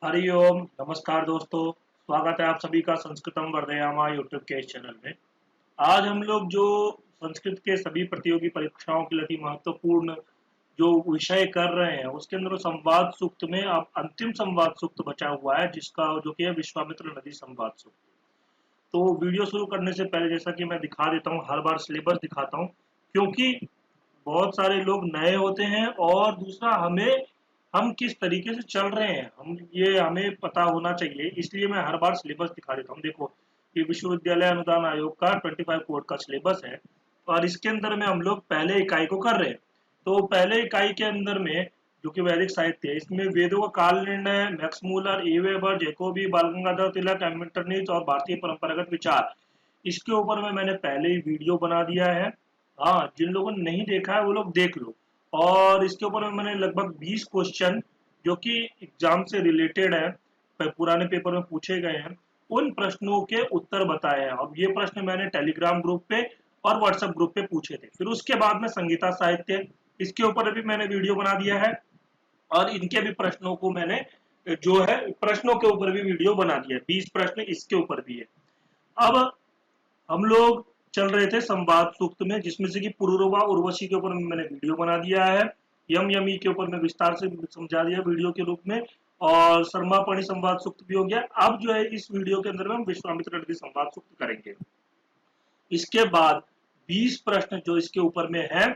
हरिओम नमस्कार दोस्तों। स्वागत है आप सभी का संस्कृतम वर्धयामा यूट्यूब के इस चैनल में। आज हम लोग जो संस्कृत के सभी प्रतियोगी परीक्षाओं के लिए अति महत्वपूर्ण जो विषय कर रहे हैं उसके अंदर संवाद सूक्त में अब अंतिम संवाद सूक्त बचा हुआ है, जिसका जो कि है विश्वामित्र नदी संवाद सूक्त। तो वीडियो शुरू करने से पहले जैसा कि मैं दिखा देता हूँ, हर बार सिलेबस दिखाता हूँ, क्योंकि बहुत सारे लोग नए होते हैं और दूसरा हम किस तरीके से चल रहे हैं ये हमें पता होना चाहिए, इसलिए मैं हर बार सिलेबस दिखा देता हूँ। देखो, ये विश्वविद्यालय अनुदान आयोग का 25 कोड का सिलेबस है और इसके अंदर में हम लोग पहले इकाई को कर रहे हैं। तो पहले इकाई के अंदर में जो कि वैदिक साहित्य है, इसमें वेदों का काल निर्णय, मैक्स मूलर, ए वेबर, जैकोबी, बाल गंगाधर तिलक, एमिटर्निच और भारतीय परंपरागत विचार, इसके ऊपर में मैंने पहले ही वीडियो बना दिया है। हाँ, जिन लोगों ने नहीं देखा है वो लोग देख लो। और इसके ऊपर में मैंने लगभग 20 क्वेश्चन जो कि एग्जाम से रिलेटेड है, पुराने पेपर में पूछे गए हैं, उन प्रश्नों के उत्तर बताए हैं। अब ये प्रश्न मैंने टेलीग्राम ग्रुप पे और व्हाट्सएप ग्रुप पे पूछे थे। फिर उसके बाद में संगीता साहित्य, इसके ऊपर भी मैंने वीडियो बना दिया है और इनके भी प्रश्नों को मैंने जो है प्रश्नों के ऊपर भी वीडियो बना दिया है। 20 प्रश्न इसके ऊपर भी है। अब हम लोग चल रहे थे संवाद सूक्त में, जिसमें से कि पुरुरवा उर्वशी के ऊपर मैंने वीडियो बना दिया है, यम यमी के ऊपर मैं विस्तार से समझा दिया वीडियो के रूप में, और शर्मा पणि संवाद सूक्त भी हो गया। अब जो है इस वीडियो के अंदर में हम विश्वामित्र नदी संवाद सूक्त करेंगे। इसके बाद 20 प्रश्न जो इसके ऊपर में है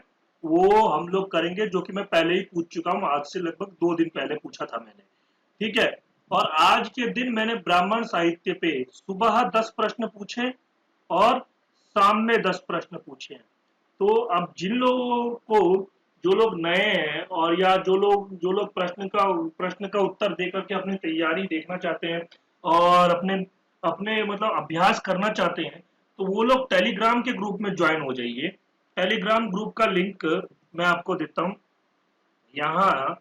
वो हम लोग करेंगे, जो कि मैं पहले ही पूछ चुका हूं, आज से लगभग 2 दिन पहले पूछा था मैंने। ठीक है। और आज के दिन मैंने ब्राह्मण साहित्य पे सुबह 10 प्रश्न पूछे और शाम में 10 प्रश्न पूछे हैं। तो अब जिन लोगों को, जो लोग नए हैं और या जो लोग प्रश्न का उत्तर देकर के अपनी तैयारी देखना चाहते हैं और अपने अपने मतलब अभ्यास करना चाहते हैं, तो वो लोग टेलीग्राम के ग्रुप में ज्वाइन हो जाइए। टेलीग्राम ग्रुप का लिंक मैं आपको देता हूं यहाँ।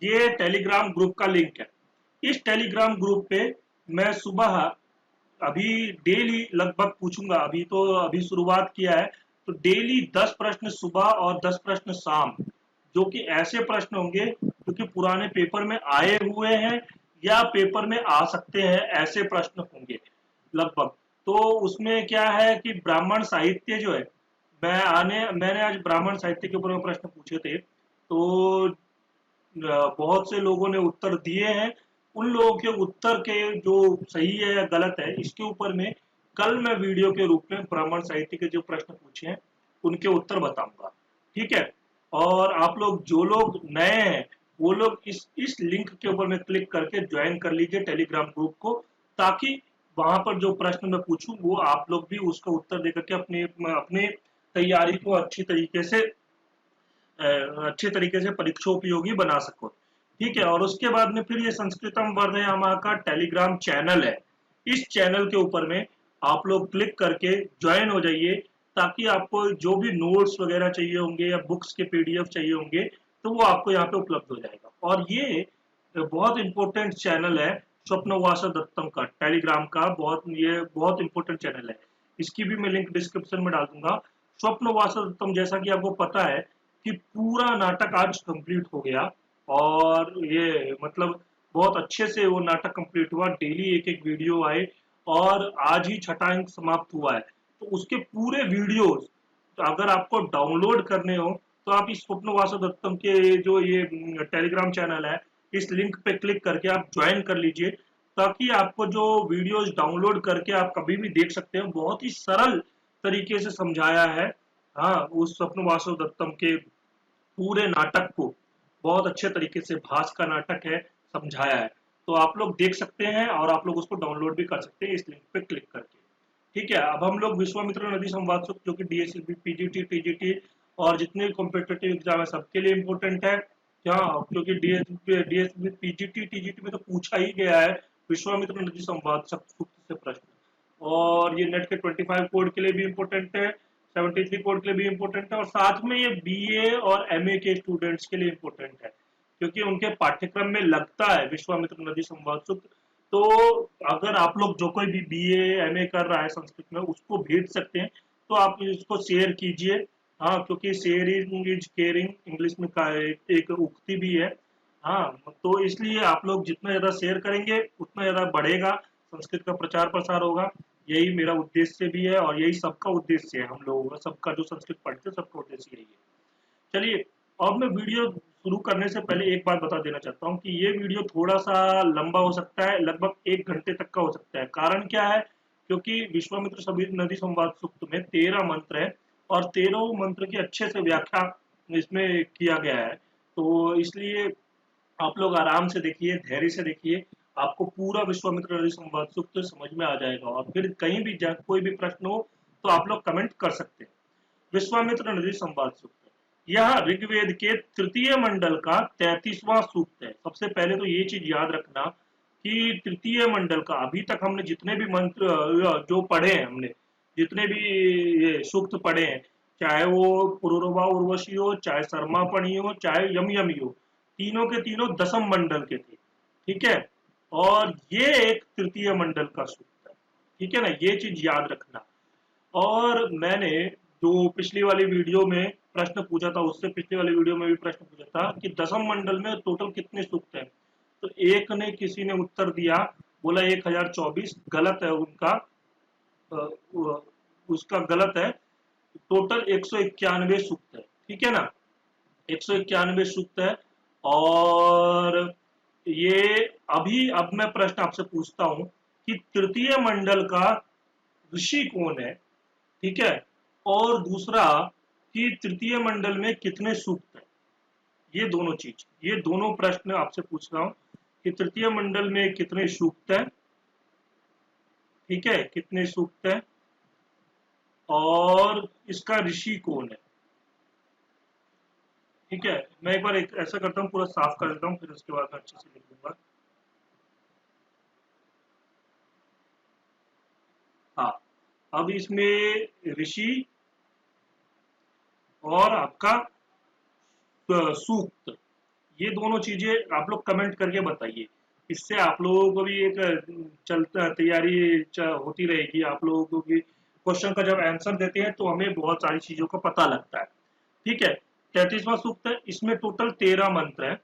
ये टेलीग्राम ग्रुप का लिंक है। इस टेलीग्राम ग्रुप पे मैं सुबह अभी डेली लगभग पूछूंगा। अभी शुरुआत किया है, तो डेली 10 प्रश्न सुबह और 10 प्रश्न शाम, जो कि ऐसे प्रश्न होंगे जो कि पुराने पेपर में आए हुए हैं या पेपर में आ सकते हैं, ऐसे प्रश्न होंगे लगभग। तो उसमें क्या है कि ब्राह्मण साहित्य जो है, मैंने आज ब्राह्मण साहित्य के ऊपर में प्रश्न पूछे थे। तो बहुत से लोगों ने उत्तर दिए हैं। उन लोगों के उत्तर के जो सही है या गलत है, इसके ऊपर में कल मैं वीडियो के रूप में ब्राह्मण साहित्य के जो प्रश्न पूछे हैं उनके उत्तर बताऊंगा। ठीक है। और आप लोग, जो लोग नए हैं, वो लोग इस लिंक के ऊपर में क्लिक करके ज्वाइन कर लीजिए टेलीग्राम ग्रुप को, ताकि वहां पर जो प्रश्न मैं पूछूं वो आप लोग भी उसका उत्तर देकर के अपने अपने तैयारी को अच्छे तरीके से परीक्षा उपयोगी बना सको। ठीक है। और उसके बाद में फिर ये संस्कृतम वर्धयामा का टेलीग्राम चैनल है। इस चैनल के ऊपर में आप लोग क्लिक करके ज्वाइन हो जाइए, ताकि आपको जो भी नोट्स वगैरह चाहिए होंगे या बुक्स के पीडीएफ चाहिए होंगे, तो वो आपको यहाँ पे उपलब्ध हो जाएगा। और ये बहुत इंपॉर्टेंट चैनल है स्वप्नवास दत्तम का, टेलीग्राम का। ये बहुत इंपॉर्टेंट चैनल है। इसकी भी मैं लिंक डिस्क्रिप्शन में डाल दूंगा। स्वप्नवास दत्तम, जैसा कि आपको पता है कि पूरा नाटक आज कंप्लीट हो गया, और ये मतलब बहुत अच्छे से वो नाटक कंप्लीट हुआ। डेली एक एक वीडियो आए और आज ही छठा अंक समाप्त हुआ है। तो उसके पूरे वीडियोस तो अगर आपको डाउनलोड करने हो, तो आप इस स्वप्न वासुदत्तम के जो ये टेलीग्राम चैनल है, इस लिंक पे क्लिक करके आप ज्वाइन कर लीजिए, ताकि आपको जो वीडियोस डाउनलोड करके आप कभी भी देख सकते हैं। बहुत ही सरल तरीके से समझाया है। हाँ, उस स्वप्न वासुदत्तम के पूरे नाटक को बहुत अच्छे तरीके से, भास का नाटक है, समझाया है। तो आप लोग देख सकते हैं और आप लोग उसको डाउनलोड भी कर सकते हैं इस लिंक पे क्लिक करके। ठीक है। अब हम लोग विश्वामित्र नदी संवाद सूत्र, जो कि डीएसएसबी, पीजीटी, टीजीटी और जितने कॉम्पिटेटिव एग्जाम है सबके लिए इम्पोर्टेंट है। क्या, क्योंकि डीएसएसबी, पीजीटी, टीजीटी में तो पूछा ही गया है विश्वामित्र नदी संवाद सूत्र से प्रश्न। और ये नेट के 25 कोड के लिए भी इम्पोर्टेंट है, 73 कोड के लिए भी इम्पोर्टेंट है, और साथ में ये बीए और एमए के स्टूडेंट्स के लिए इम्पोर्टेंट है, क्योंकि उनके पाठ्यक्रम में लगता है विश्वामित्र नदी संवाद सूत्र। तो अगर आप लोग, जो कोई भी बीए एमए कर रहा है संस्कृत में, उसको भेज सकते हैं, तो आप इसको शेयर कीजिए। हाँ, क्योंकि शेयरिंग इज केयरिंग इंग्लिश में का एक उक्ति भी है। हाँ, तो इसलिए आप लोग जितना ज़्यादा शेयर करेंगे उतना ज़्यादा बढ़ेगा, संस्कृत का प्रचार प्रसार होगा। यही मेरा उद्देश्य भी है और यही सबका उद्देश्य है, हम लोगों का, सबका जो संस्कृत पढ़ते हैं सबका उद्देश्य यही है। चलिए, अब मैं वीडियो शुरू करने से पहले एक बात बता देना चाहता हूँ कि ये वीडियो थोड़ा सा लंबा हो सकता है, लगभग 1 घंटे तक का हो सकता है। कारण क्या है? क्योंकि विश्वामित्र सभी नदी संवाद सूक्त में 13 मंत्र है और 13 मंत्र की अच्छे से व्याख्या इसमें किया गया है। तो इसलिए आप लोग आराम से देखिए, धैर्य से देखिए, आपको पूरा विश्वामित्र नदी संवाद सूक्त समझ में आ जाएगा। और फिर कहीं भी कोई भी प्रश्न हो तो आप लोग कमेंट कर सकते हैं। विश्वामित्र नदी संवाद सूक्त, यह ऋग्वेद के तृतीय मंडल का 33वां सूक्त है। सबसे पहले तो ये चीज याद रखना कि तृतीय मंडल का, अभी तक हमने जितने भी मंत्र जो पढ़े हैं, हमने जितने भी ये सूक्त पढ़े हैं, चाहे वो पुरुरवा उर्वशी हो, चाहे शर्मा पणी हो, चाहे यम यमी हो, तीनों के तीनों दसम मंडल के थे। ठीक है, और ये एक तृतीय मंडल का सूक्त है। ठीक है ना, ये चीज याद रखना। और मैंने जो पिछली वाली वीडियो में प्रश्न पूछा था, उससे पिछली वाली वीडियो में भी प्रश्न पूछा था कि दसम मंडल में टोटल कितने सूक्त हैं। तो एक ने, किसी ने उत्तर दिया, बोला 1024। गलत है उनका, उसका गलत है। टोटल 191 सूक्त है। ठीक है ना, 191 सूक्त है। और ये अब मैं प्रश्न आपसे पूछता हूं कि तृतीय मंडल का ऋषि कौन है? ठीक है, और दूसरा कि तृतीय मंडल में कितने सूक्त हैं। ये दोनों चीज, ये दोनों प्रश्न आपसे पूछ रहा हूं कि तृतीय मंडल में कितने सूक्त हैं। ठीक है, कितने सूक्त हैं और इसका ऋषि कौन है। ठीक है, मैं एक बार ऐसा करता हूँ, पूरा साफ कर देता हूँ, फिर उसके बाद मैं अच्छे से लिख दूंगा। हाँ, अब इसमें ऋषि और आपका सूक्त, ये दोनों चीजें आप लोग कमेंट करके बताइए। इससे आप लोगों को भी एक चलता तैयारी होती रहेगी। आप लोगों को भी क्वेश्चन का जब आंसर देते हैं तो हमें बहुत सारी चीजों का पता लगता है। ठीक है, 33वां सूक्त है, इसमें टोटल 13 मंत्र है,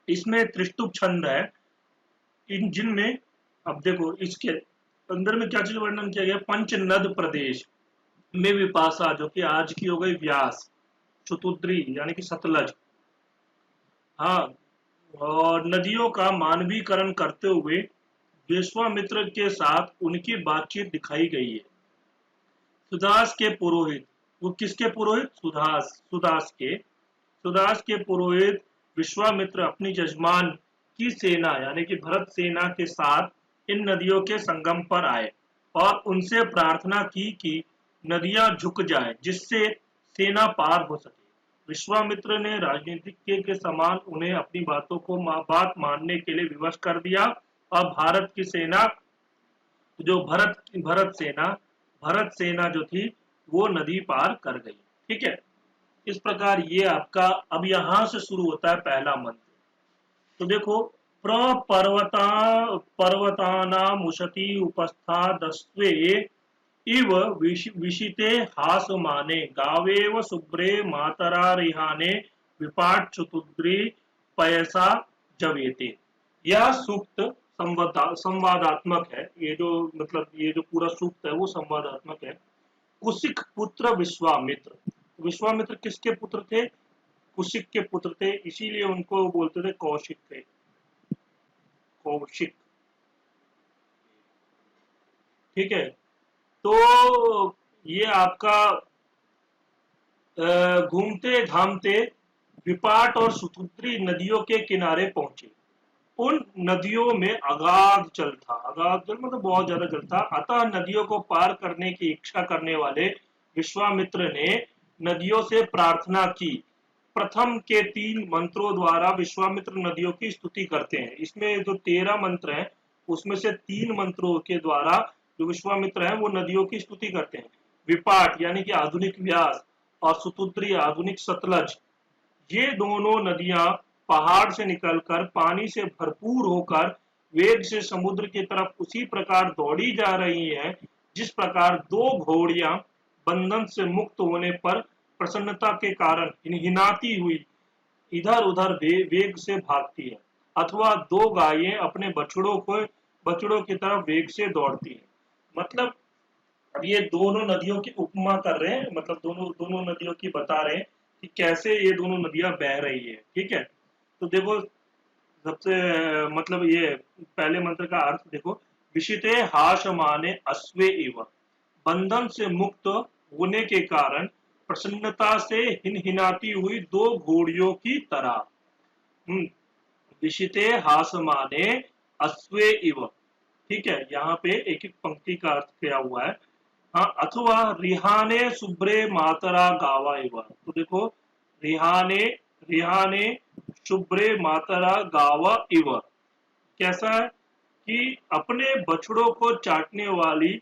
इसमें त्रिस्तुप छंद है, इन जिनमें, अब देखो इसके अंदर में क्या चीज वर्णन किया गया, पंचनद प्रदेश में विपाशा, जो कि आज की हो गई व्यास, चतुद्री यानी कि सतलज। हाँ, और नदियों का मानवीकरण करते हुए विश्वामित्र के साथ उनकी बातचीत दिखाई गई है। सुदास के पुरोहित, वो किसके पुरोहित? सुदास के पुरोहित विश्वामित्र अपनी जजमान की सेना यानी कि भरत सेना के साथ इन नदियों के संगम पर आए और उनसे प्रार्थना की कि नदियां झुक जाए जिससे सेना पार हो सके। विश्वामित्र ने राजनीतिज्ञ के समान उन्हें अपनी बातों को बात मानने के लिए विवश कर दिया और भारत की सेना, जो भरत सेना जो थी वो नदी पार कर गई। ठीक है, इस प्रकार ये आपका, अब यहां से शुरू होता है पहला मंत्र। तो देखो, प्रपर्वता पर्वतानामुशति उपस्था दस्वे इव विशिते हास माने गावेव शुभ्रे मातरा रिहाने विपाट चतुद्री पयसा जवेते। यह सूक्त संवादात्मक है। ये जो, मतलब ये जो पूरा सूक्त है वो संवादात्मक है। कुशिक पुत्र विश्वामित्र, विश्वामित्र किसके पुत्र थे? कुशिक के पुत्र थे, इसीलिए उनको बोलते थे कौशिक थे, कौशिक। ठीक है, तो ये आपका घूमते घामते विपाट और सुतुत्री नदियों के किनारे पहुंचे। उन नदियों में अगाध जल था, अगाध जल मतलब बहुत ज्यादा जल था। अतः नदियों को पार करने की इच्छा करने वाले विश्वामित्र ने नदियों से प्रार्थना की। प्रथम के 3 मंत्रों द्वारा विश्वामित्र नदियों की स्तुति करते हैं। इसमें जो 13 मंत्र हैं उसमें से 3 मंत्रों के द्वारा जो विश्वामित्र हैं वो नदियों की स्तुति करते हैं। विपाट यानी कि आधुनिक व्यास और सुतुत्री आधुनिक सतलज, ये दोनों नदियां पहाड़ से निकलकर पानी से भरपूर होकर वेग से समुद्र की तरफ उसी प्रकार दौड़ी जा रही हैं जिस प्रकार 2 घोड़ियां बंधन से मुक्त होने पर प्रसन्नता के कारण हिनहिनाती हुई इधर उधर वेग से भागती है, अथवा दो गायें अपने बछड़ों की तरफ वेग से दौड़ती है। मतलब अब ये दोनों नदियों की उपमा कर रहे हैं, मतलब दोनों दोनों नदियों की बता रहे हैं कि कैसे ये दोनों नदियां बह रही है। ठीक है, तो देखो सबसे मतलब ये पहले मंत्र का अर्थ देखो, विशिते हाशमाने अश्वे इव, बंधन से मुक्त होने के कारण प्रसन्नता से हिनहिनाती हुई दो घोड़ियों की तरह। विशिते हासमाने अश्वे इव। ठीक है, यहाँ पे एक एक पंक्ति का अर्थ किया हुआ है। हाँ, अथवा रिहाने शुभ्रे मातरा गावा इव। तो देखो, रिहाने रिहाने शुभ्रे मातरा गावा इव कैसा है कि अपने बछड़ों को चाटने वाली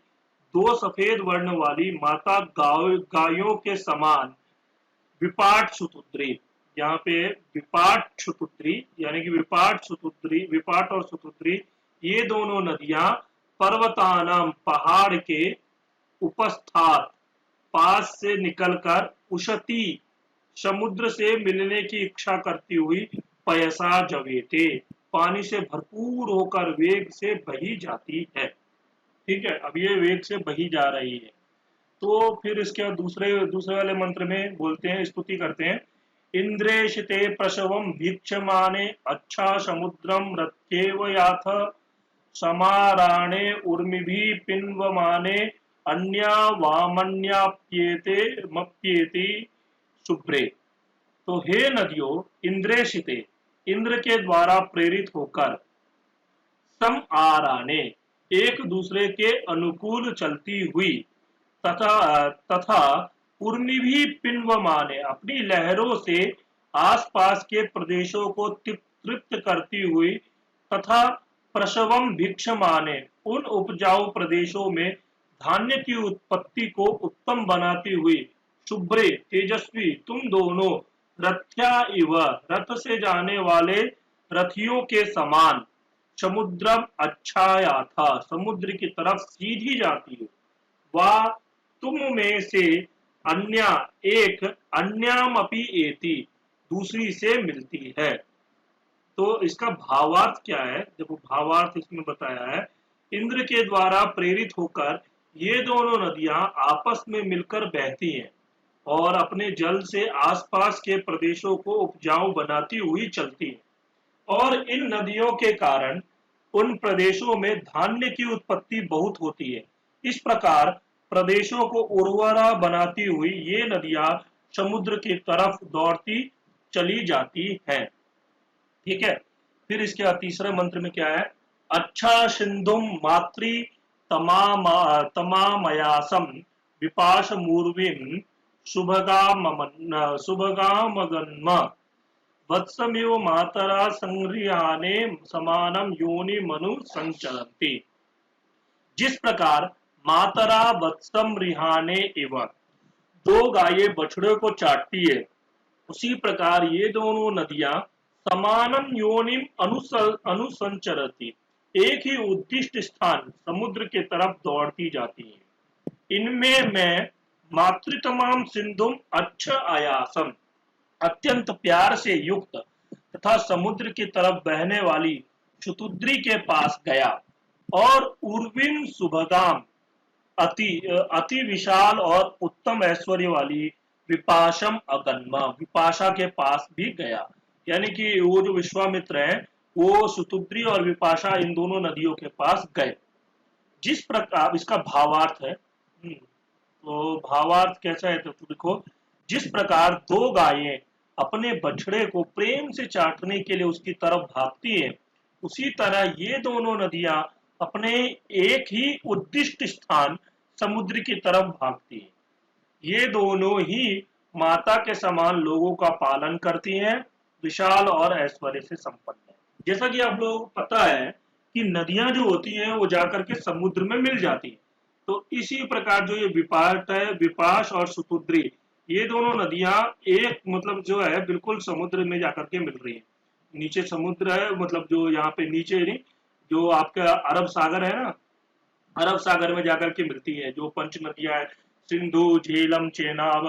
दो सफेद वर्ण वाली माता गायों के समान विपाट सुपुत्री। यहाँ पे विपाट सुपुत्री यानी कि विपाट और सुपुत्री, ये दोनों नदियां पर्वतानाम पहाड़ के उपस्थात पास से निकलकर उशती समुद्र से मिलने की इच्छा करती हुई पयसा जवेते, पानी से भरपूर होकर वेग से बही जाती है। ठीक है, अब ये वेग से बही जा रही है। तो फिर इसके बाद दूसरे दूसरे वाले मंत्र में बोलते हैं, स्तुति करते हैं, इंद्रेशिते प्रसवम भीक्षमाने अच्छा समुद्रम रथ्येव याथ समाराणे उर्मिभि पिन्वमाने अन्या वामन्याप्येते मप्येति शुभ्रे। तो हे नदियों, इंद्रेशिते, इंद्र के द्वारा प्रेरित होकर, सम आराने, एक दूसरे के अनुकूल चलती हुई, तथा उर्मी भी पिन्वमाने, अपनी लहरों से आसपास के प्रदेशों को तृप्त करती हुई, तथा प्रसवम भिक्षमाने, उन उपजाऊ प्रदेशों में धान्य की उत्पत्ति को उत्तम बनाती हुई, शुभ्रे तेजस्वी, तुम दोनों रथ्या इव, रथ से जाने वाले रथियों के समान, समुद्रम अच्छाया था, समुद्र की तरफ सीधी जाती है। वह तुम में से अन्या एक अन्याम अपि एति, दूसरी से मिलती है। तो इसका भावार्थ क्या है, देखो भावार्थ इसमें बताया है, इंद्र के द्वारा प्रेरित होकर ये दोनों नदियां आपस में मिलकर बहती हैं और अपने जल से आसपास के प्रदेशों को उपजाऊ बनाती हुई चलती हैं, और इन नदियों के कारण उन प्रदेशों में धान्य की उत्पत्ति बहुत होती है। इस प्रकार प्रदेशों को उर्वरा बनाती हुई ये नदियां समुद्र की तरफ दौड़ती चली जाती हैं। ठीक है, फिर इसके बाद तीसरे मंत्र में क्या है, अच्छा सिंधुम मातृ तमामयासम विपाश मूर्विम शुभगामगन्म वत्समिव मातरा संग्रहाने समानम योनि मनु संचरन्ति। जिस प्रकार मातरा वत्सम रिहाने एवं दो गायें बछड़े को चाटती है, उसी प्रकार ये दोनों नदियां समानम योनिम अनुसंचरती, एक ही उद्दिष्ट स्थान समुद्र के तरफ दौड़ती जाती है। इनमें मैं मातृतमाम सिंधुम अच्छ आयासम, अत्यंत प्यार से युक्त तथा समुद्र की तरफ बहने वाली शुतुद्री के पास गया, और उर्विन सुभगाम, अति विशाल और उत्तम ऐश्वर्य वाली विपाशम अगन्मा, विपाशा के पास भी गया। यानी कि वो जो विश्वामित्र हैं वो सुतुद्री और विपाशा इन दोनों नदियों के पास गए। जिस प्रकार इसका भावार्थ है, तो भावार्थ कैसा है, तो देखो, जिस प्रकार दो गायें अपने बछड़े को प्रेम से चाटने के लिए उसकी तरफ भागती हैं, उसी तरह ये दोनों नदियां अपने एक ही उद्दिष्ट स्थान समुद्र की तरफ भागती हैं। ये दोनों ही माता के समान लोगों का पालन करती हैं, विशाल और ऐश्वर्य से संपन्न है। जैसा कि आप लोगों को पता है कि नदियां जो होती हैं वो जाकर के समुद्र में मिल जाती हैं, तो इसी प्रकार जो ये विपाट है, विपाश और सुतुद्री, ये दोनों नदियां एक मतलब जो है बिल्कुल समुद्र में जाकर के मिल रही है। नीचे समुद्र है, मतलब जो यहाँ पे नीचे नहीं, जो आपका अरब सागर है ना, अरब सागर में जाकर के मिलती है। जो पंच नदियां है, सिंधु, झेलम, चेनाब,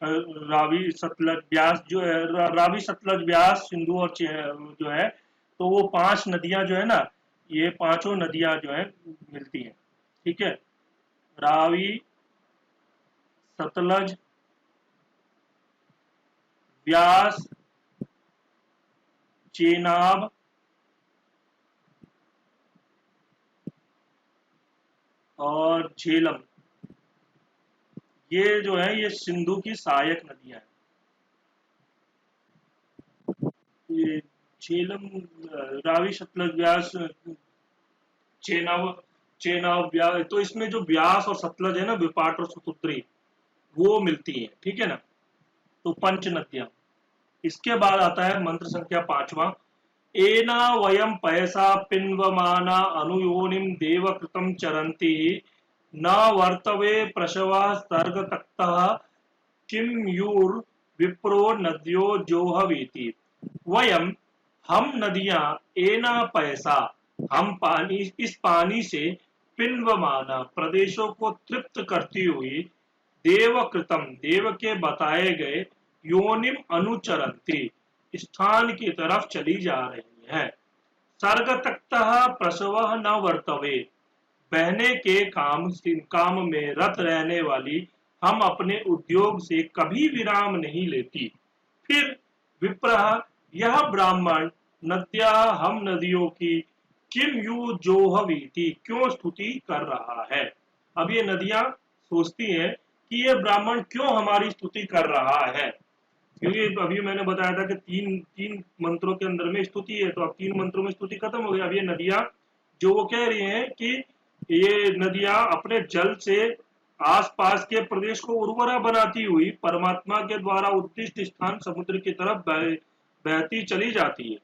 रावी सतलज ब्यास जो है, रावी सतलज ब्यास सिंधु और जो है, तो वो 5 नदियां जो है ना, ये पांचों नदियां जो है मिलती हैं। ठीक है, रावी, सतलज, ब्यास, चेनाब और झेलम, ये जो है ये सिंधु की सहायक नदियां हैं। ये झेलम, रावी, सतलज, ब्यास, चेनाब, चेनाब ब्यास, तो इसमें जो ब्यास और सतलज है ना, विपाट और सुपुत्री, वो मिलती है। ठीक है ना, तो पंच नदियां। इसके बाद आता है मंत्र संख्या 5वां। एना वयम पैसा पिन्वमाना अनुयोनिम देवकृतम चरंती न वर्तवे प्रशवा सर्ग तक्तः किम यूर विप्रो नद्यो जोहवीति। वयम, हम नदियां, एना पैसा, हम पानी, इस पानी से पिन्वमाना, प्रदेशों को तृप्त करती हुई, देवकृतम, देव के बताए गए, योनिम अनुचरंती, स्थान की तरफ चली जा रही है। सर्ग तक्तः प्रसव न वर्तवे, बहने के काम में रत रहने वाली हम अपने उद्योग से कभी विराम नहीं लेती। फिर विप्रह, यह ब्राह्मण, नद्या, हम नदियों की, किम यू जोहवीति, क्यों स्तुति कर रहा है। अब ये नदियां सोचती हैं कि ये ब्राह्मण क्यों हमारी स्तुति कर रहा है, क्योंकि अभी मैंने बताया था कि तीन तीन मंत्रों के अंदर में स्तुति है, तो अब 3 मंत्रों में स्तुति खत्म हो गई। अब ये नदियां जो वो कह रही हैं कि ये नदियां अपने जल से आसपास के प्रदेश को उर्वरा बनाती हुई परमात्मा के द्वारा उद्दिष्ट स्थान समुद्र की तरफ बहती चली जाती है।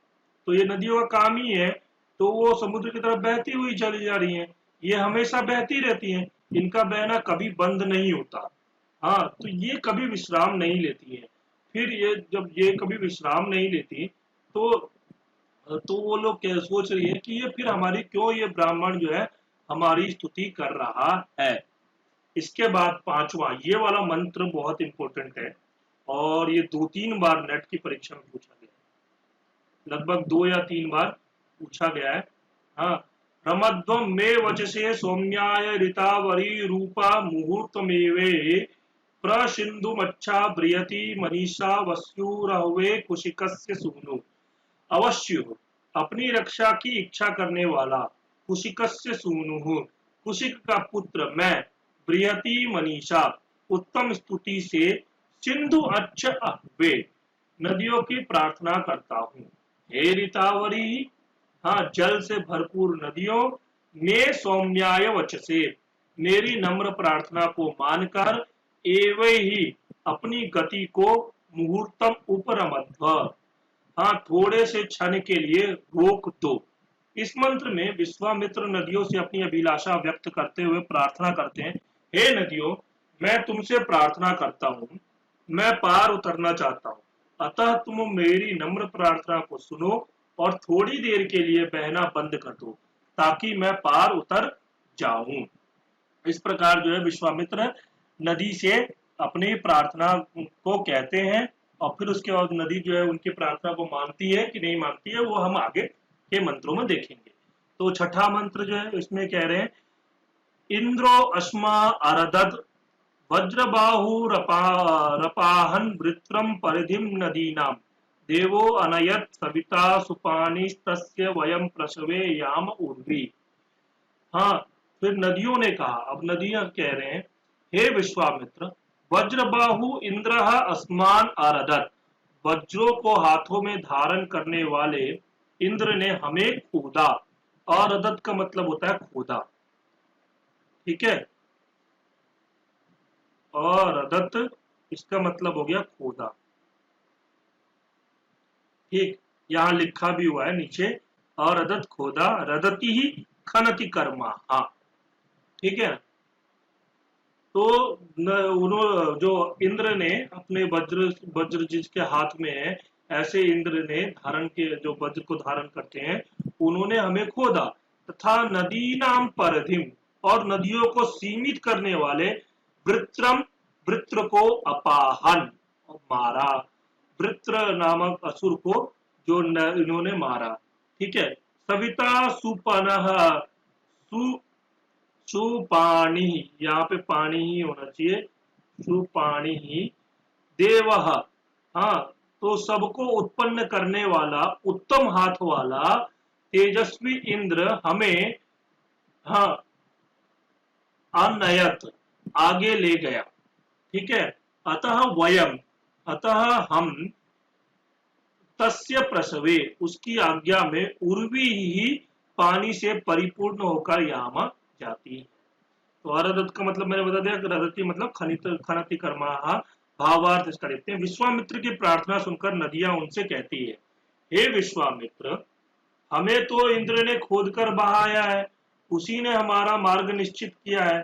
तो ये नदियों का काम ही है, तो वो समुद्र की तरफ बहती हुई चली जा रही है। ये हमेशा बहती रहती हैं, इनका बहना कभी बंद नहीं होता। हाँ, तो ये कभी विश्राम नहीं लेती है। फिर ये जब ये कभी विश्राम नहीं लेती, तो वो लोग क्या सोच रही है कि ये फिर हमारी क्यों, ये ब्राह्मण जो है हमारी स्तुति कर रहा है। इसके बाद 5वां, ये वाला मंत्र बहुत इंपॉर्टेंट है और ये 2-3 बार नेट की परीक्षा में पूछा गया है, लगभग 2 या 3 बार पूछा गया है। हाँ, रमध्वम में वचसे सौम्याय ऋतावरी रूपा मुहूर्तमेवे प्रसिंधुमच्छा ब्रियति मनीषा वस्युरहवे कुशिकस्य सूनु। अवश्य हो, अपनी रक्षा की इच्छा करने वाला, कुशिकस्य सूनु, कुशिक का पुत्र मैं, ब्रियति मनीषा, उत्तम स्तुति से, सिंधु अच्छ अहवे, नदियों की प्रार्थना करता हूँ। हे ऋतावरी, हाँ, जल से भरपूर नदियों, ने सौम्याय वचसे, मेरी नम्र प्रार्थना को मानकर, एवं ही, अपनी गति को, मुहूर्तम उपरमध्व, हाँ, थोड़े से क्षण के लिए रोक दो। इस मंत्र में विश्वामित्र नदियों से अपनी अभिलाषा व्यक्त करते हुए प्रार्थना करते हैं। हे नदियों, मैं तुमसे प्रार्थना करता हूँ, मैं पार उतरना चाहता हूँ, अतः तुम मेरी नम्र प्रार्थना को सुनो और थोड़ी देर के लिए बहना बंद कर दो, ताकि मैं पार उतर जाऊं। इस प्रकार जो है विश्वामित्र नदी से अपनी प्रार्थना को कहते हैं, और फिर उसके बाद नदी जो है उनकी प्रार्थना को मानती है कि नहीं मानती है, वो हम आगे के मंत्रों में देखेंगे। तो छठा मंत्र जो है इसमें कह रहे हैं, इंद्रो अश्मा अरदद वज्रबाहु रपाहन वृत्रम परिधिम नदीनाम देवो अनयत सविता सुपानिस्तस्य वयम प्रसवे याम उर्वी। हाँ, फिर नदियों ने कहा, अब नदियां कह रहे हैं, हे विश्वामित्र, वज्रबाहु इंद्र अस्मान आरदत, वज्रों को हाथों में धारण करने वाले इंद्र ने हमें खोदा। आरदत का मतलब होता है खोदा। ठीक है, आरदत इसका मतलब हो गया खोदा। ठीक, यहां लिखा भी हुआ है नीचे, आरदत खोदा, रदती ही खनति कर्मा। हाँ, ठीक है। तो उन्होंने जो इंद्र ने अपने वज्र वज्र जिसके हाथ में है, ऐसे इंद्र ने धारण के, जो वज्र को धारण करते हैं, उन्होंने हमें खोदा, तथा नदी नाम परधिम, और नदियों को सीमित करने वाले वृत्रम, वृत्र को अपाहन, मारा, वृत्र नामक असुर को जो इन्होंने मारा। ठीक है। सविता सुपनः, सु सुपाणी, यहाँ पे पानी ही होना चाहिए, सुपाणी ही, देवः, हाँ, तो सबको उत्पन्न करने वाला, उत्तम हाथ वाला तेजस्वी इंद्र हमें, हाँ, अनयत, आगे ले गया। ठीक है। अतः वयम, अतः हम, तस्य प्रसवे, उसकी आज्ञा में, उर्वी ही पानी से परिपूर्ण होकर यामा जाती है। तो अरदत का मतलब मैंने बता दिया, रदती मतलब खनित खनति कर्मा, भावार्थ इसका देखते हैं। विश्वामित्र की प्रार्थना सुनकर नदियां उनसे कहती है, हे विश्वामित्र, हमें तो इंद्र ने खोद कर बहाया है, उसी ने हमारा मार्ग निश्चित किया है।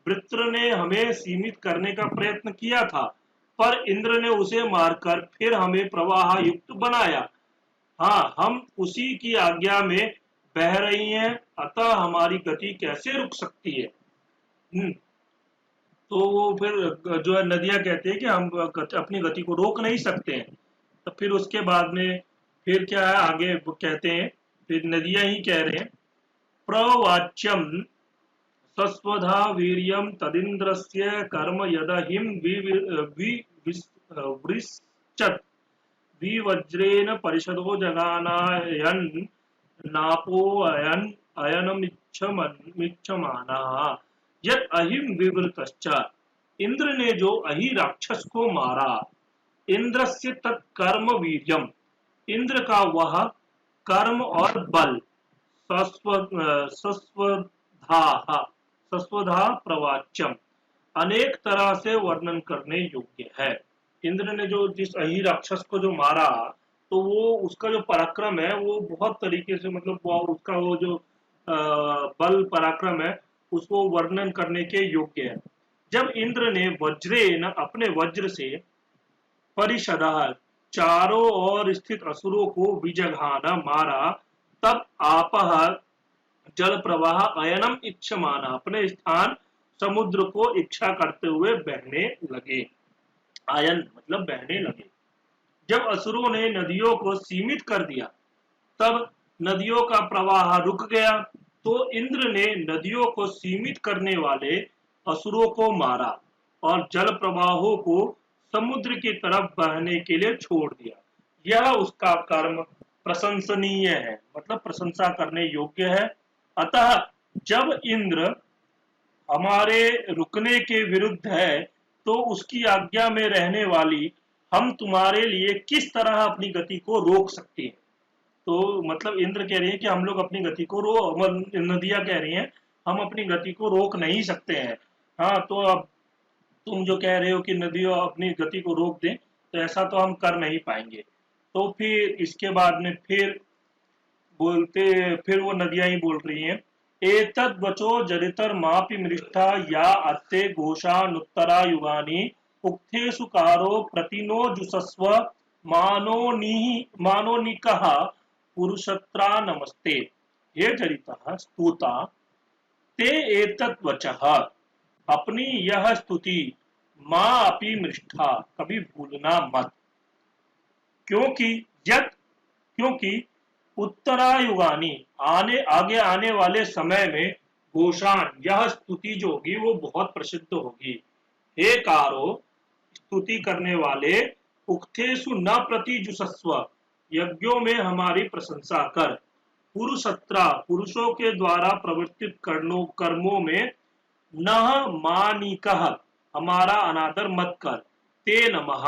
वृत्र ने हमें सीमित करने का प्रयत्न किया था, पर इंद्र ने उसे मारकर फिर हमें प्रवाह युक्त बनाया। हाँ, हम उसी की आज्ञा में बह रही हैं, अतः हमारी गति कैसे रुक सकती है। तो वो फिर जो है नदियां कहते हैं कि हम अपनी गति को रोक नहीं सकते हैं। तो फिर उसके बाद में फिर क्या है आगे वो कहते हैं, फिर नदियां ही कह रहे हैं, प्रवाच्यम सस्वधा वीर्यम तदिन्द्रस्य कर्म यदहिम वृश्चत विवज्रेण परिषदो जगानायन नापो अयन अयनमिच्छमाना यद अहिम विवृतश्च। इंद्र ने जो अहि राक्षस को मारा, इंद्र से तत्कर्म वीर्यम, इंद्र का वह कर्म और बल, सस्वधा प्रवाच्यम, अनेक तरह से वर्णन करने योग्य है। इंद्र ने जो जिस अहि राक्षस को जो मारा, तो वो उसका जो पराक्रम है वो बहुत तरीके से, मतलब उसका वो जो बल पराक्रम है उसको वर्णन करने के योग्य है। जब इंद्र ने वज्रेन, अपने वज्र से, परिषदः, चारों ओर स्थित असुरों को विजघाना, मारा, तब आपह, जल प्रवाह, अयनम इच्छमाना, अपने स्थान समुद्र को इच्छा करते हुए बहने लगे। आयन मतलब बहने लगे। जब असुरों ने नदियों को सीमित कर दिया, तब नदियों का प्रवाह रुक गया। तो इंद्र ने नदियों को सीमित करने वाले असुरों को मारा और जल प्रवाहों को समुद्र की तरफ बहने के लिए छोड़ दिया। यह उसका कर्म प्रशंसनीय है, मतलब प्रशंसा करने योग्य है। अतः जब इंद्र हमारे रुकने के विरुद्ध है, तो उसकी आज्ञा में रहने वाली हम तुम्हारे लिए किस तरह अपनी गति को रोक सकते हैं। तो मतलब इंद्र कह रही है कि हम लोग अपनी गति को नदियां कह रही हैं हम अपनी गति को रोक नहीं सकते हैं। हाँ, तो अब तुम जो कह रहे हो कि नदियों अपनी गति को रोक दें, तो ऐसा तो हम कर नहीं पाएंगे। तो फिर इसके बाद में बोलते फिर वो नदियां ही बोल रही हैं, एतद् वचो जरितर मापि मृष्टा या अत्ते घोषानुत्तरा युगानि उक्थेषु कारो प्रतिनो जुषस्व मानोनिकः पुरुषत्रा नमस्ते। हे जरितः स्तुता ते एतत् वचः, अपनी यह स्तुति, माँ अपि मृष्ठा, कभी भूलना मत। क्योंकि क्योंकि उत्तरायुगानी, आगे आने वाले समय में, घोषाण, यह स्तुति जो होगी वो बहुत प्रसिद्ध होगी। हे कारो, स्तुति करने वाले, उक्थेषु न प्रतिजुषस्व, यज्ञों में हमारी प्रशंसा कर, पुरुषत्रा, पुरुषों के द्वारा प्रवर्तित कर्मों में, न मानिकः, हमारा अनादर मत कर, ते नमः,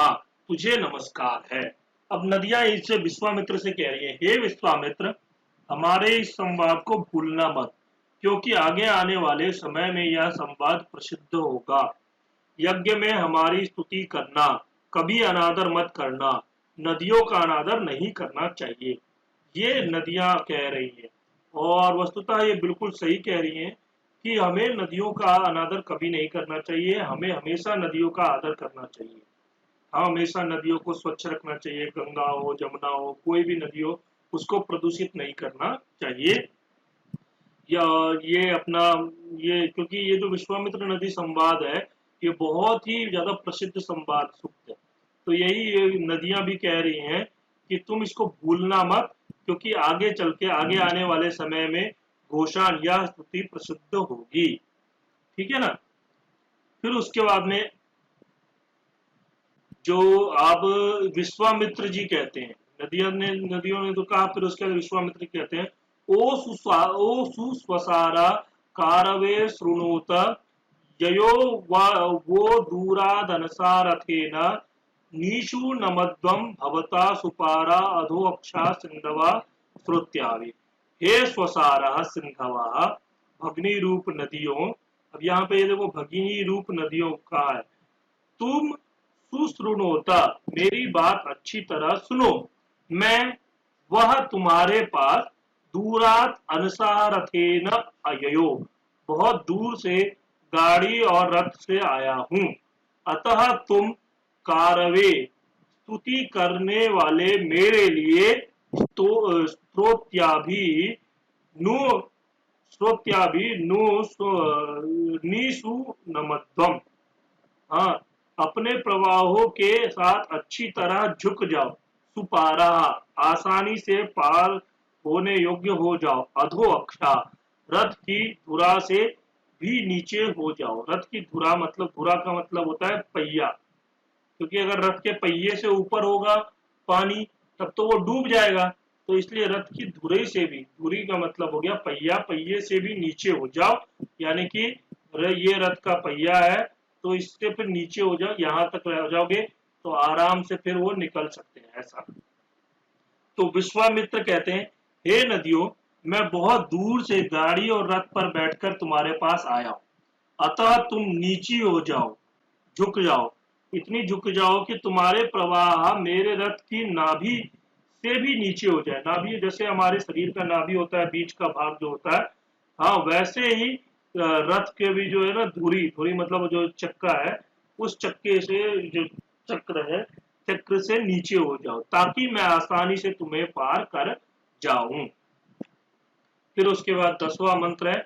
तुझे नमस्कार है। अब नदियां इससे विश्वामित्र से कह रही है, हे विश्वामित्र, हमारे इस संवाद को भूलना मत, क्योंकि आगे आने वाले समय में यह संवाद प्रसिद्ध होगा। यज्ञ में हमारी स्तुति करना, कभी अनादर मत करना, नदियों का अनादर नहीं करना चाहिए। ये नदियां कह रही है, और वस्तुतः ये बिल्कुल सही कह रही हैं कि हमें नदियों का अनादर कभी नहीं करना चाहिए, हमें हमेशा नदियों का आदर करना चाहिए। हाँ, हमेशा नदियों को स्वच्छ रखना चाहिए, गंगा हो, जमुना हो, कोई भी नदी हो, उसको प्रदूषित नहीं करना चाहिए। या ये अपना, ये क्योंकि ये जो विश्वामित्र नदी संवाद है, ये बहुत ही ज्यादा प्रसिद्ध संवाद सूक्त है। तो यही ये नदियां भी कह रही हैं कि तुम इसको भूलना मत, क्योंकि आगे चल के आगे आने वाले समय में घोषाण यह स्तुति प्रसिद्ध होगी। ठीक है ना। फिर उसके बाद में जो अब विश्वामित्र जी कहते हैं, नदियों ने तो कहा, फिर उसके बाद विश्वामित्र कहते हैं, ओ सुस्वसारा कारवे शृणुत ययो वो दूरादनसारथेन नीषु नमद्वम भवता सुपारा अधोअक्षा सिंधवा श्रोत्यावि। हे स्वसारा सिंधवा भगनी रूप नदियों। अब यहाँ पे देखो भगिनी रूप नदियों का है, तुम सुश्रुणोता मेरी बात अच्छी तरह सुनो, मैं वह तुम्हारे पास दूरात अनुसारथेन अययो बहुत दूर से गाड़ी और रथ से आया हूं। अतः तुम कारवे स्तुति करने वाले मेरे लिए तो स्त्रोत्याभि नु श्रोत्याभि नु नीसु नमध्वम। हाँ, अपने प्रवाहों के साथ अच्छी तरह झुक जाओ, सुपारा आसानी से पार होने योग्य हो जाओ, अधो अक्षा रथ की धुरा से भी नीचे हो जाओ। रथ की धुरा मतलब, धुरा का मतलब होता है पहिया, क्योंकि अगर रथ के पहिए से ऊपर होगा पानी तब तो वो डूब जाएगा। तो इसलिए रथ की धुरे से भी, धुरी का मतलब हो गया पहिया, पहिए से भी नीचे हो जाओ, यानी कि ये रथ का पहिया है तो इससे फिर नीचे हो जाओ, यहां तक रह जाओगे तो आराम से फिर वो निकल सकते हैं ऐसा। तो विश्वामित्र कहते हैं, हे नदियों, मैं बहुत दूर से गाड़ी और रथ पर बैठकर तुम्हारे पास आया हूं, अतः तुम नीची हो जाओ, झुक जाओ, इतनी झुक जाओ कि तुम्हारे प्रवाह मेरे रथ की नाभि से भी नीचे हो जाए। नाभि जैसे हमारे शरीर का नाभि होता है, बीच का भाग जो होता है, हाँ वैसे ही रथ के भी जो है ना धुरी, धुरी मतलब जो चक्का है, उस चक्के से जो चक्र है, चक्र से नीचे हो जाओ, ताकि मैं आसानी से तुम्हें पार कर जाऊं। फिर उसके बाद 10वां मंत्र है,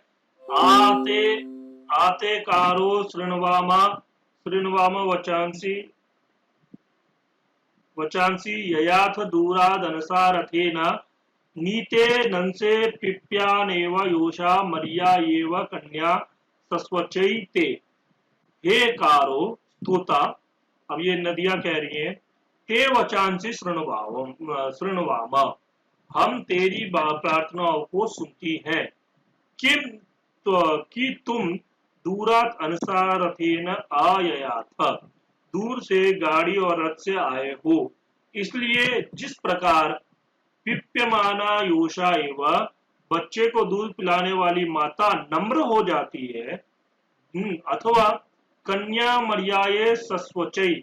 आते आते कारो शृण्वामा वचांसी ययाथ दूरादनसारथेन नीते नंसे पिप्यानेव योषा मरिया एव कन्या सस्वचैते। हे कारो स्तुता, अब ये नदियां कह रही हैं, हे वचांसी शृण्वाम, हम तेरी प्रार्थनाओं को सुनती हैं, किम कि तुम दूरात अनुसारथेन आययाथ दूर से गाड़ी और रथ से आए हो, इसलिए जिस प्रकार पिप्यमाना योषा एवं बच्चे को दूध पिलाने वाली माता नम्र हो जाती है, अथवा कन्या मर्याये सस्वचई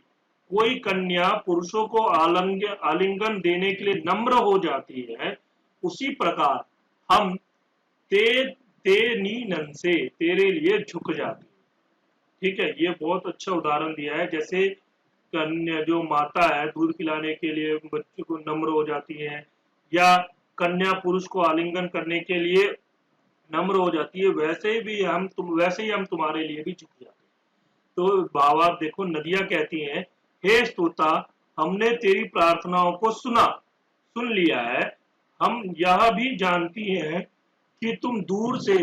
कोई कन्या पुरुषों को आलिंगन देने के लिए नम्र हो जाती है, उसी प्रकार हम ते ते नीनन से तेरे लिए झुक जाती। ठीक है, ये बहुत अच्छा उदाहरण दिया है। जैसे कन्या जो माता है दूध पिलाने के लिए बच्चे को नम्र हो जाती है, या कन्या पुरुष को आलिंगन करने के लिए नम्र हो जाती है, वैसे ही हम तुम्हारे लिए भी झुक जाते हैं। तो बाबा देखो नदियां कहती हैं, हे स्तुता, हमने तेरी प्रार्थनाओं को सुन लिया है, हम यह भी जानती हैं कि तुम दूर से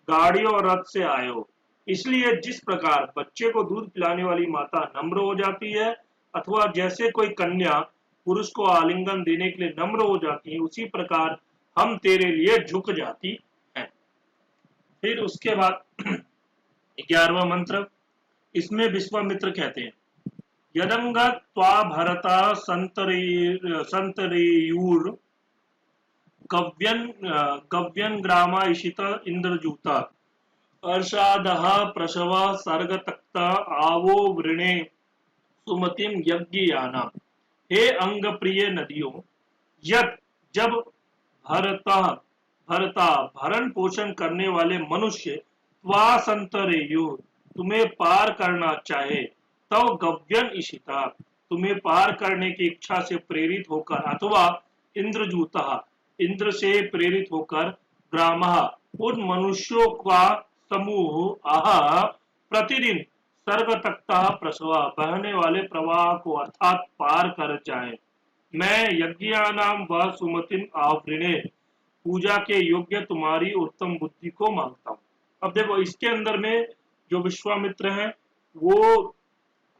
गाड़ी और रथ से आए हो, इसलिए जिस प्रकार बच्चे को दूध पिलाने वाली माता नम्र हो जाती है, अथवा जैसे कोई कन्या पुरुष को आलिंगन देने के लिए नम्र हो जाती है, उसी प्रकार हम तेरे लिए झुक जाती हैं। फिर उसके बाद 11वां मंत्र, इसमें विश्वामित्र कहते हैं, यदंग त्वा भरता संतरेयूर गव्यन ग्रामा इशित इंद्रजूता अर्षादः प्रसव सर्ग तक्ता आवो वृणे सुमतिम यज्ञयाना। हे अंग प्रिय नदियों, जब भरण पोषण करने वाले मनुष्य त्वा संतरेयु तुम्हें पार करना चाहे, तब गव्यन इशिता तुम्हें पार करने की इच्छा से प्रेरित होकर, अथवा इंद्रजूता इंद्र से प्रेरित होकर, ग्रामः उन मनुष्यों का समूह आह प्रतिदिन सर्ग तख्ता प्रसवा, बहने वाले प्रवाह को अर्थात पार कर जाए। मैं यज्ञानाम व सुमतिम आवृणे, पूजा के योग्य तुम्हारी उत्तम बुद्धि को मांगता हूँ। अब देखो इसके अंदर में जो विश्वामित्र है वो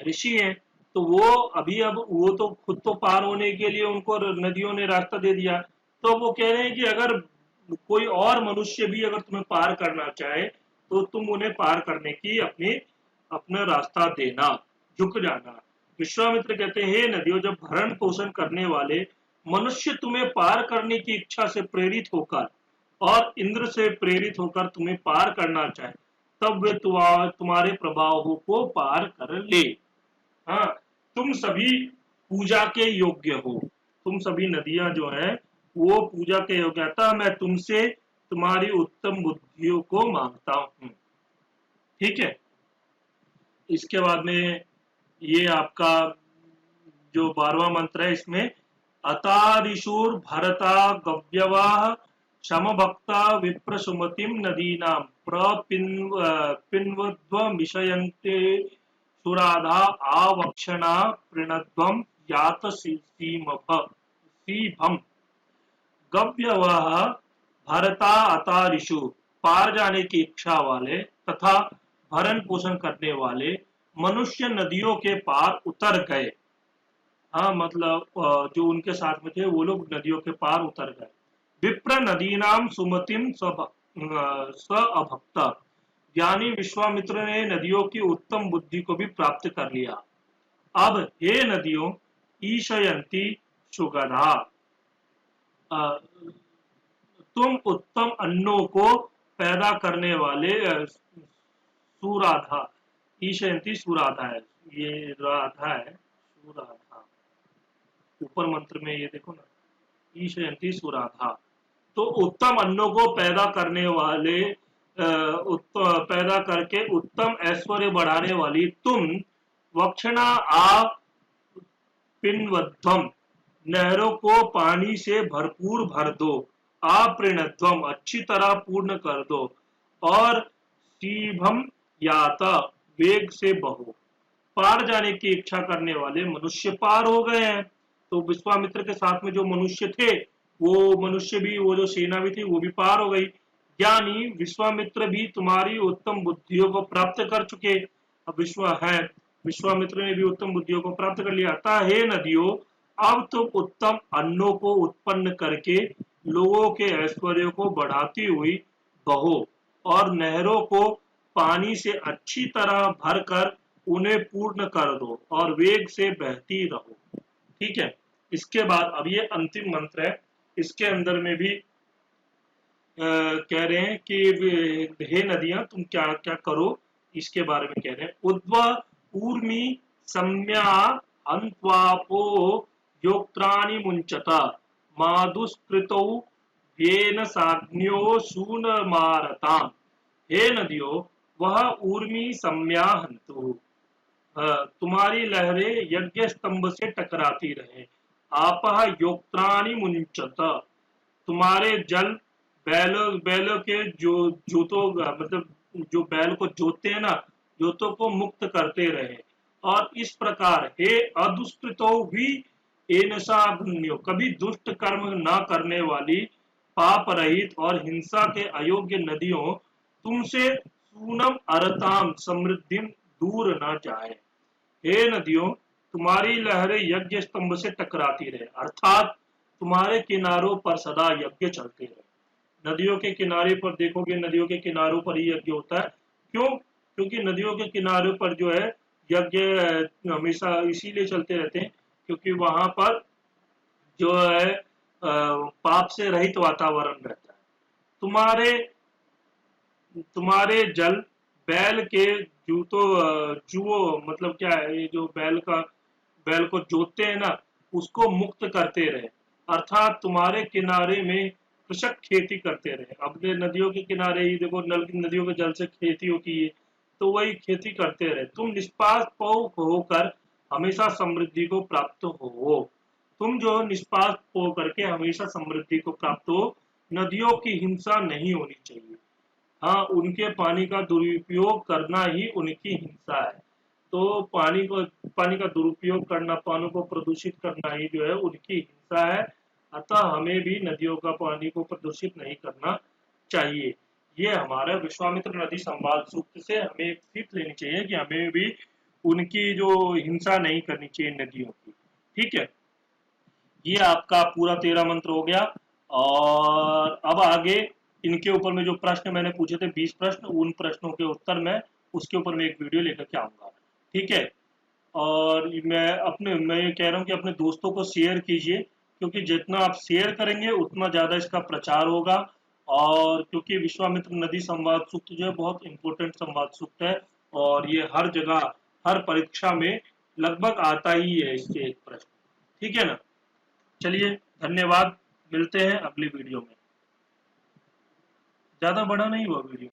ऋषि हैं, तो वो अभी अब वो तो खुद तो पार होने के लिए उनको नदियों ने रास्ता दे दिया, तो वो कह रहे हैं कि अगर कोई और मनुष्य भी अगर तुम्हें पार करना चाहे तो तुम उन्हें पार करने की अपना रास्ता देना, झुक जाना। विश्वामित्र कहते हैं, हे नदियों, जब भरण पोषण करने वाले मनुष्य तुम्हें पार करने की इच्छा से प्रेरित होकर और इंद्र से प्रेरित होकर तुम्हें पार करना चाहे, तब वे तुम्हारे प्रभावों को पार कर ले। हाँ, तुम सभी पूजा के योग्य हो, तुम सभी नदियां जो हैं वो पूजा के योग्य, अतः मैं तुमसे तुम्हारी उत्तम बुद्धियों को मांगता हूँ। ठीक है, इसके बाद में ये आपका जो 12वां मंत्र है, इसमें अतारिशूर भरता गव्यवाह समभक्ता विप्र सुमतिम नदीनां पिन्वद्वमिषयन्ते सुराधा आवक्षणा प्रणध्वम यात सीभम। गव्यवाह भरता अतारिशु, पार जाने की इच्छा वाले तथा भरण पोषण करने वाले मनुष्य नदियों के पार उतर गए। हाँ, मतलब जो उनके साथ में थे वो लोग नदियों के पार उतर गए। विप्र नदीनाम सुमतिम स अभक्ता, ज्ञानी विश्वामित्र ने नदियों की उत्तम बुद्धि को भी प्राप्त कर लिया। अब हे नदियों, ईशयंती सुगधा, तुम उत्तम अन्नों को पैदा करने वाले सुराधा, ईशयंती सुराधा है, ये राधा है, सुराधा ऊपर मंत्र में ये देखो ना, ईशयंती सुराधा, तो उत्तम अन्नों को पैदा करने वाले पैदा करके उत्तम ऐश्वर्य बढ़ाने वाली तुम, वक्षणा आ पिन्वध्वम, नहरों को पानी से भरपूर भर दो, आप्रणध्वम, अच्छी तरह पूर्ण कर दो, और शीभम याता, वेग से बहो। पार जाने की इच्छा करने वाले मनुष्य पार हो गए हैं, तो विश्वामित्र के साथ में जो मनुष्य थे वो मनुष्य भी, वो जो सेना भी थी वो भी पार हो गई। ज्ञानी विश्वामित्र भी तुम्हारी उत्तम बुद्धियों को प्राप्त कर चुके। अब विश्वामित्र ने भी उत्तम बुद्धियों को प्राप्त कर लिया। अतः हे नदियों, अब तुम उत्तम अन्नों को उत्पन्न करके लोगों के ऐश्वर्य को बढ़ाती हुई बहो, और नहरों को पानी से अच्छी तरह भरकर उन्हें पूर्ण कर दो, और वेग से बहती रहो। ठीक है, इसके बाद अब ये अंतिम मंत्र है, इसके अंदर में भी कह रहे हैं कि हे नदियां, तुम क्या क्या करो, इसके बारे में कह रहे हैं। उद्व ऊर्मी सम्या अंत्वापो योक्त्राणि मुंचता, मादुष्कृतौ येन साग्न्यो सूनमारताम। हे नदियों, वह ऊर्मी सम्या हंतु, तुम्हारी लहरें यज्ञ स्तंभ से टकराती रहे। आपह योक्त्राणि मुंचत, तुम्हारे जल बैलों के जोतों, मतलब जो बैल को जोतते हैं ना, जोतों को मुक्त करते रहे। और इस प्रकार हे अदुष्कृतो भी एनसाग्न्यो, कभी दुष्ट कर्म न करने वाली, पाप रहित और हिंसा के अयोग्य नदियों, तुमसे सूनम अरताम, समृद्धि दूर न जाए। हे नदियों, तुम्हारी लहरें यज्ञ स्तंभ से टकराती रहे, अर्थात तुम्हारे किनारों पर सदा यज्ञ चलते रहे। नदियों के किनारे पर देखोगे, नदियों के किनारों पर ही यज्ञ होता है। क्यों? क्योंकि नदियों के किनारों पर जो है यज्ञ हमेशा इसीलिए चलते रहते हैं क्योंकि वहां पर जो है पाप से रहित वातावरण रहता है। तुम्हारे तुम्हारे जल बैल के जुओ, मतलब क्या है, ये जो बैल को जोतते हैं ना, उसको मुक्त करते रहे, अर्थात तुम्हारे किनारे में कृषक खेती करते रहे। अब नदियों के किनारे ही देखो, नदियों के जल से खेती होती है, तो वही खेती करते रहे। तुम निष्पाप होकर हमेशा समृद्धि को प्राप्त हो, तुम जो निष्पाप होकर के हमेशा समृद्धि को प्राप्त हो। नदियों की हिंसा नहीं होनी चाहिए। हाँ, उनके पानी का दुरुपयोग करना ही उनकी हिंसा है। तो पानी का दुरुपयोग करना, पानी को प्रदूषित करना ही जो है उनकी हिंसा है। अतः हमें भी नदियों का पानी को प्रदूषित नहीं करना चाहिए। ये हमारा विश्वामित्र नदी संवाद सूक्त से हमें सीख लेनी चाहिए कि हमें भी उनकी जो हिंसा नहीं करनी चाहिए नदियों की। ठीक है, ये आपका पूरा 13 मंत्र हो गया। और अब आगे इनके ऊपर में जो प्रश्न मैंने पूछे थे 20 प्रश्न, उन प्रश्नों के उत्तर मैं उसके ऊपर मैं एक वीडियो लेकर के आऊंगा। ठीक है, और मैं ये कह रहा हूँ कि अपने दोस्तों को शेयर कीजिए, क्योंकि जितना आप शेयर करेंगे उतना ज़्यादा इसका प्रचार होगा। और क्योंकि विश्वामित्र नदी संवाद सूक्त जो है बहुत इंपॉर्टेंट संवाद सूक्त है, और ये हर जगह हर परीक्षा में लगभग आता ही है इसके एक प्रश्न। ठीक है ना, चलिए धन्यवाद, मिलते हैं अगली वीडियो में। ज़्यादा बड़ा नहीं हुआ वीडियो।